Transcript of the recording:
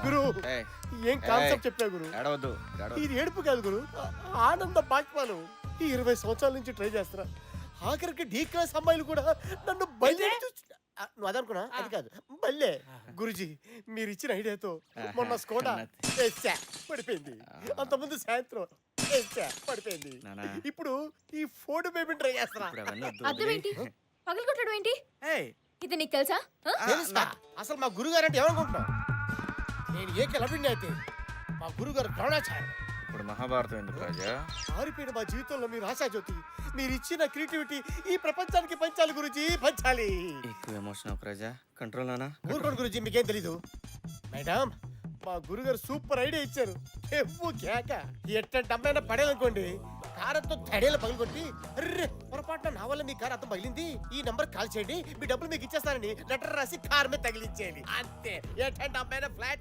గురు ఏయ్, ఏం కాన్సెప్ట్ చెప్పా గురు ఏడవద్దు ఇది ఏడుపు కాదు గురు ఆనంద బాష్పాలు ఈ 20 సంవత్సరాల నుంచి ట్రై చేస్తున్నా ఆఖరికి డీ క్లాస్ అమ్మాయిలు కూడా నన్ను బయట నువ్వు అదనుకున్నా అది కాదు బల్లే గురుజీ మీరు ఇచ్చిన ఐడియాతో మొన్న స్కోడా వేసా పడిపోయింది అంతకుముందు సాయంత్రం వేసా పడిపోయింది ఇప్పుడు ఈ ఫోర్డ్ బేబీ ట్రై చేస్తున్నా అర్థం ఏంటి పగలగొట్టడం ఏంటి ఇది నీకు తెలుసా తెలుసా అసలు మా గురుగారు అంటే ఏమనుకుంటున్నావు నేను ఏ కిలబిండి అయితే మా గురుగారు ద్రోణాచార్య ఇప్పుడు మహాభారతం ఎందుకు రాజా? మారిపోయిన మా జీవితంలో మీరు ఆశాజ్యోతి మీరు ఇచ్చిన క్రియేటివిటీ ఈ ప్రపంచానికి పంచాలి గురుజీ పంచాలి ఎక్కువ ఎమోషన్ ఒక రాజా కంట్రోల్ నానా ఊరుకోండి గురుజీ మీకేం తెలీదు మేడం మా గురుగారు సూపర్ ఐడియా ఇచ్చారు ఎవ్వు కేక ఎట్టంటే అమ్మాయినా పడేదనుకోండి కారంతో తడేలు పగలగొట్టి అర్రే పొరపాటున నా వల్ల మీ కారు అర్థం పగిలింది ఈ నంబర్ కాల్ చేయండి మీ డబ్బులు మీకు ఇచ్చేస్తానని లెటర్ రాసి కార్ మీద తగిలించేయాలి అంతే ఎట్టంటే అమ్మాయినా ఫ్లాట్